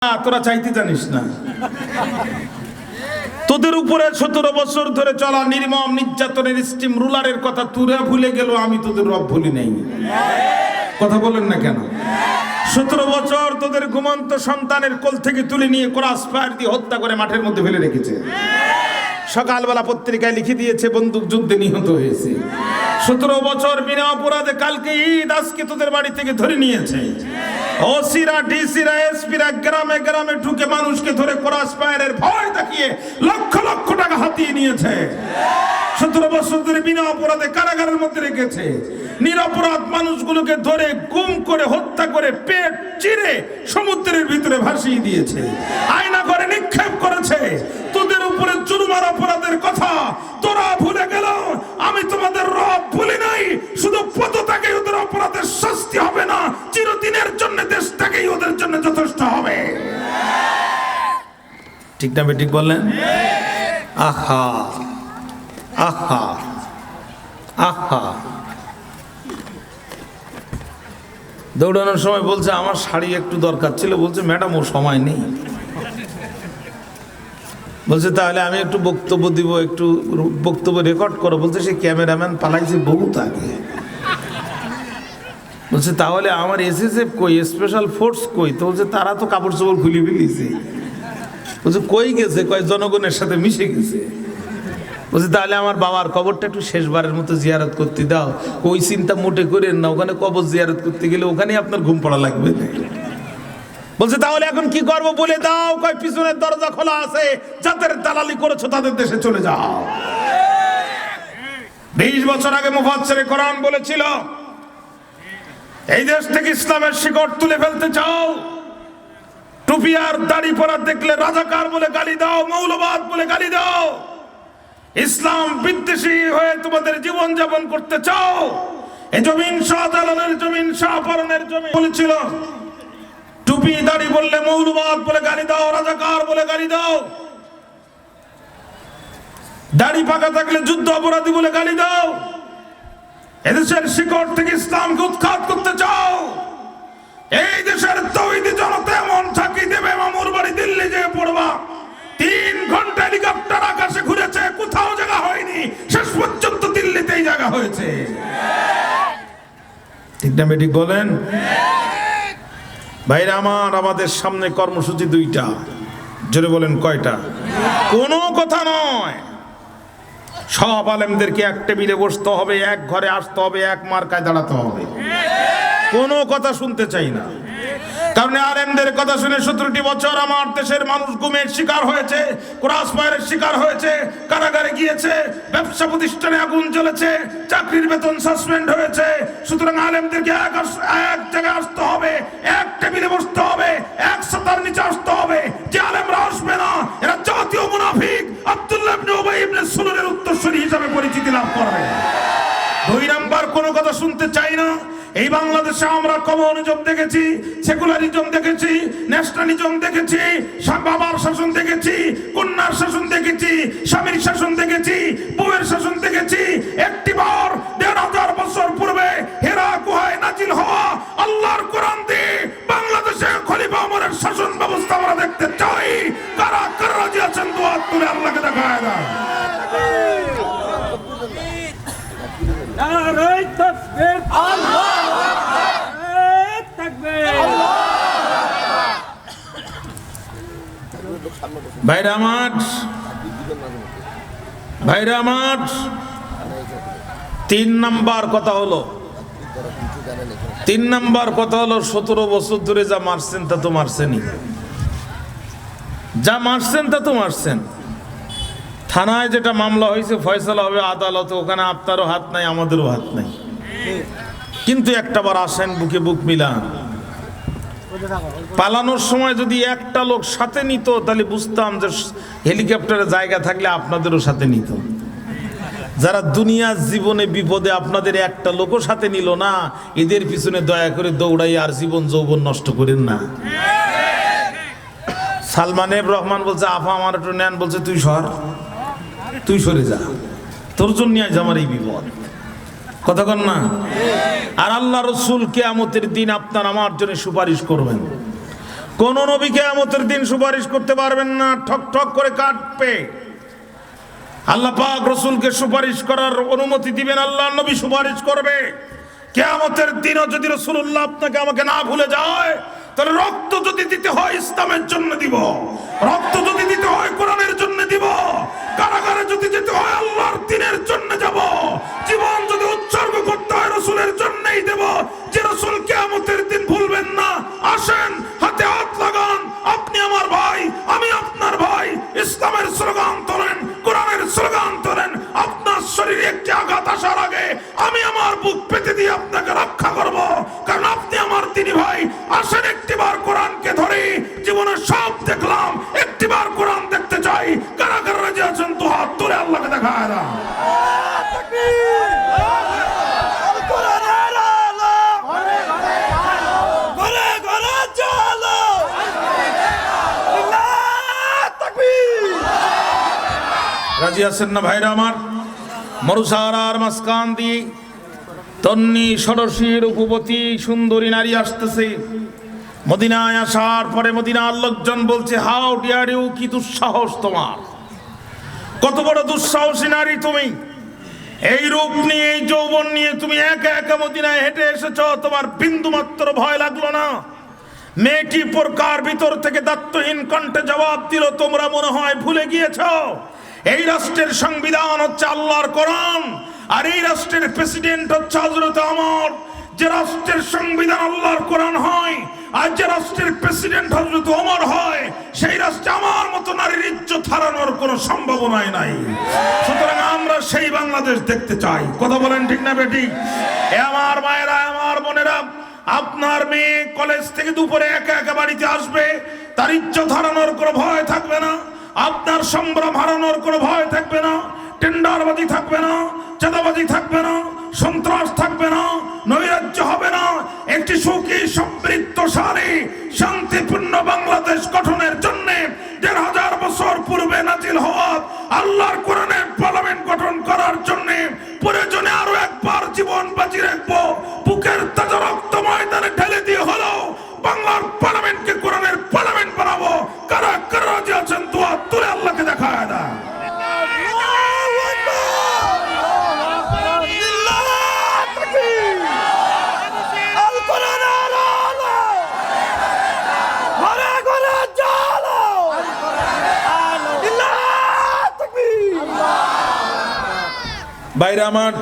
তোরা চাইতে জানিস না। তোদের উপরে 17 বছর ধরে চলা নির্মম নির্যাতনের স্টিম রুলারের কথা তোরা ভুলে গেল, আমি তোদের রব ভুলি নাই। কথা বলেন না কেন? 17 বছর তোদের ঘুমন্ত সন্তানের কোল থেকে তুলে নিয়ে ক্রস ফায়ার দিয়ে হত্যা করে মাঠের মধ্যে ফেলে রেখেছে। সকালবেলা পত্রিকায় লিখে দিয়েছে বন্দুক যুদ্ধে নিহত হয়েছে। 17 বছর বিনা অপরাধে কালকে ঈদ, আজকে তোদের বাড়ি থেকে ধরে নিয়েছে। ওসিরা ডিসিরা এসপিরা গ্রামে গ্রামে ঢুকে মানুষকে ধরে ক্রস ফায়ারের ভয় দেখিয়ে লক্ষ লক্ষ টাকা হাতিয়ে নিয়েছে। 17 বছর ধরে বিনা অপরাধে কারাগারের মধ্যে রেখেছে। নিরপরাধ মানুষগুলোকে ধরে গুম করে হত্যা করে পেট চিরে সমুদ্রের ভিতরে ভাসিয়ে দিয়েছে, আয়না করে নিক্ষেপ করেছে। তোদের উপরে জুলুমের অপরাধের কথা তোরা ভুলে গেল, আমি তোমাদের রব ভুলি নাই। শুধু পদত্যাগে ওদের অপরাধের শাস্তি হবে না, চিরদিনের জন্য দেশটাকেই ওদের জন্য যথেষ্ট হবে। ঠিক না ঠিক বললেন? আহা আহা আহা। দৌড়ানোর সময় বলছে আমার শাড়ি একটু দরকার ছিল, বলছে ম্যাডাম ও সময় নেই। বলছে তাহলে আমি একটু বক্তব্য দিব, একটু বক্তব্য রেকর্ড করো। বলছে সে ক্যামেরাম্যান পালাইছে বহুত আগে। বলছে তাহলে আমার এসএসএফ কই, স্পেশাল ফোর্স কই? তো বলছে তারা তো কাপড় চোপড় খুলে ফেলিছে। বলছে কই গেছে? কয় জনগণের সাথে মিশে গেছে। বলছে তাহলে আমার বাবার কবরটা একটু শেষবারের মতো জিয়ারত করতে দাও। ওই চিন্তা মোটে করেন না, ওখানে কবর জিয়ারত করতে গেলে ওখানেই আপনার ঘুম পড়া লাগবে। বলছে তাহলে এখন কি করবো বলে দাও। কয় পিছনের দরজা খোলা আছে, যাদের দালালি করেছো তাদের দেশে চলে যাও। 20 বছর আগে মুফাসসিরে কোরআন বলেছিল এই দেশ থেকে ইসলামের শিকড় তুলে ফেলতে চাও, টুপি আর দাড়ি পরা দেখলে রাজাকার বলে গালি দাও, মৌলবাদ বলে গালি দাও, ইসলাম বিদ্বেষী হয়ে তোমাদের জীবন যাপন করতে চাও, এই জমিন শাহজালালের জমিন, শাহপরনের জমিন বলেছিল টুপি দাড়ি বললে মৌলবাদ বলে গালি দাও, রাজাকার বলে গালি দাও, দাড়ি পাকা থাকলে যুদ্ধ অপরাধী বলে গালি দাও। এদেশের শিকড় থেকে ইসলামকে উৎখাত করতে চাও, এই দেশের তৌহিদি জনতা এমন ঝাঁকি দেবে মামুর বাড়ি দিল্লি যেয়ে পড়বা। 3 ঘন্টা হেলিকপ্টার আকাশে ঘুরেছে, কোথাও জায়গা হয়নি, শেষ পর্যন্ত দিল্লিতেই জায়গা হয়েছে। ঠিক না ঠিক বলেন? ভাইরা আমার, আমাদের সামনে কর্মসূচি 2টা। জোরে বলেন কয়টা? কোনো কথা নয়, সব আলেমদেরকে এক টেবিলে বসতে হবে, এক ঘরে আসতে হবে, এক মার্কায় দাঁড়াতে হবে। কোনো কথা শুনতে চাই না, কারণ আলেমদের কথা শুনে 17টি বছর আমার দেশের মানুষ গুমের শিকার হয়েছে, ক্রস ফায়ারের শিকার হয়েছে, কারাগারে গিয়েছে, ব্যবসা প্রতিষ্ঠানে আগুন জ্বলেছে, চাকরির বেতন সাসপেন্ড হয়েছে। সুতরাং আলেমদেরকে এক জায়গায় আসতে হবে, এক টেবিলে বসতে হবে, এক ছাতার নিচে আসতে হবে। যে আলেমরা আসবে না এরা জাতীয় মুনাফিক, আব্দুল্লাহ ইবনে উবাই ইবনে সুলুলের উত্তরসূরি হিসেবে পরিচিতি লাভ করবে। 2 নাম্বার, কোনো কথা শুনতে চাই না। এই বাংলাদেশে আমরা কমিউনিজম দেখেছি, সেকুলারিজম দেখেছি, ন্যাশনালিজম দেখেছি, বাবার শাসন দেখেছি, কন্যার শাসন দেখেছি, স্বামীর শাসন দেখেছি, বউয়ের শাসন দেখেছি। একটিবার 1500 বছর পূর্বে হেরা গুহায় নাজিল হওয়া আল্লাহর কোরআন দিয়ে বাংলাদেশে খলিফা ওমরের শাসন ব্যবস্থা আমরা দেখতে চাই। কারা কারা রাজি আছেন দোয়া তুলে আল্লাহকে দেখায় দাও। নারায়ে তাকবীর, আল্লাহু আকবার, তাকবীর। ভাইরা আমার, 3 নাম্বার কথা হলো, 17 বছর ধরে যা মারছেন তা তো মারছেনই, যা মারছেন তা তো মারছেন। থানায় যেটা মামলা হয়েছে ফয়সালা হবে আদালতে, ওখানে আপনারও হাত নাই, আমাদেরও হাত নাই। কিন্তু একটাবার আসেন, বুকে বুক মিলান। পালানোর সময় যদি একটা লোক সাথে নিত তাহলে বুঝতাম যে হেলিকপ্টারে জায়গা থাকলে আপনাদেরও সাথে নিত। যারা দুনিয়ার জীবনে বিপদে আপনাদের একটা লোকও সাথে নিল না, এদের পিছনে দয়া করে দৌড়াই আর জীবন যৌবন নষ্ট করেন না। সালমান এফ রহমান বলছে আফা আমার একটু নেন, বলছে তুই সরে যা, তোর জন্য আজ আমার এই বিপদ। কথা কন না? আর আল্লাহ রসুল কিয়ামতের দিন আপনার আমার জন্য সুপারিশ করবেন। কোন নবী কিয়ামতের দিন সুপারিশ করতে পারবেন না, ঠক ঠক করে কাটবে। আল্লাহ পাক রাসূলকে সুপারিশ করার অনুমতি দিবেন, আল্লাহর নবী সুপারিশ করবে। কিয়ামতের দিনও যদি রাসূলুল্লাহ আপনাকে আমাকে না ভুলে যায়, তাহলে রক্ত যদি দিতে হয় ইসলামের জন্য দিব, রক্ত যদি দিতে হয় কোরআনের জন্য দিব, কারাগারে যদি যেতে হয় আল্লাহর দ্বীনের জন্য যাব, জীবন যদি উৎসর্গ করতে হয় রাসূলের জন্যই দেব। যে রাসূল কিয়ামতের দিন ভুলবেন না। আসেন, হাতে হাত লাগান, আপনি আমার ভাই, আমি আপনার ভাই। ইসলামের স্লোগান তোলেন, কোরআনের স্লোগান তোলেন। আপনার শরীরে একটি আঘাত আসার আগে আমি আমার বুক পেতে দিয়ে আপনাকে রক্ষা করব, কারণ আপনি আমার তিনি ভাই। আসেন একটিবার কোরআনকে ধরে, জীবনে সব দেখলাম, একটিবার কোরআন দেখতে চাই। কারা কারা রাজি আছেন তো হাত তুলে আল্লাহকে দেখায় না। রাজি আছেন না ভাইরা আমার? মরুসারার মাঝখান দিয়ে তন্নি ষোড়শী রূপবতী সুন্দরী নারী আসতেছে। মদিনায় আসার পরে মদিনার লোকজন বলছে, হাউ ডিয়ার ইউ, কি দুঃসাহস তোমার, কত বড় দুঃসাহসী নারী তুমি। এই রূপ নিয়ে, এই যৌবন নিয়ে তুমি একা একা মদিনায় হেঁটে এসেছো, তোমার বিন্দু মাত্র ভয় লাগলো না? মেয়েটি প্রকার ভিতর থেকে দায়িত্বহীন কণ্ঠে জবাব দিল, তোমরা মনে হয় ভুলে গিয়েছো এই রাষ্ট্রের সংবিধান হচ্ছে আল্লাহর কোরআন, আর এই রাষ্ট্রের প্রেসিডেন্ট হচ্ছে হযরত ওমর। যে রাষ্ট্রের সংবিধান আল্লাহর কোরআন হয় আর যে রাষ্ট্রের প্রেসিডেন্ট হযরত ওমর হয়, সেই রাষ্ট্রে আমার মতো নারীর ইজ্জত হারানোর কোনো সম্ভাবনাই নাই। সুতরাং আমরা সেই বাংলাদেশ দেখতে চাই। কথা বলেন ঠিক না বেটি? এ আমার মায়েরা, আমার বোনেরা, আপনার মেয়ে কলেজ থেকে দুপুরে একা একা বাড়িতে আসবে, তার ইজ্জত হারানোর কোনো ভয় থাকবে না, আপনার সম্ভ্রম হারানোর কোনো ভয় থাকবে না, টেন্ডারবাজি থাকবে না, চাঁদাবাজি থাকবে না, সন্ত্রাস থাকবে না, নৈরাজ্য হবে না। একটি সুখী সমৃদ্ধশালী শান্তিপূর্ণ বাংলাদেশ গঠনের জন্য ১৫০০ বছর পূর্বে নাজিল হওয়া আল্লাহর কোরআনের পার্লামেন্ট গঠন করার জন্য প্রয়োজনে আরো একবার জীবন বাজি রাখবো। বুকের তাজা রক্ত ময়দানে ঢেলে দিয়ে হলো বাংলার পার্লামেন্টকে কোরআনের পার্লামেন্ট বানাবো। কারা কারা রাজি আছেন দোয়া তুলে আল্লাহকে দেখায় না। বাইরে মাঠ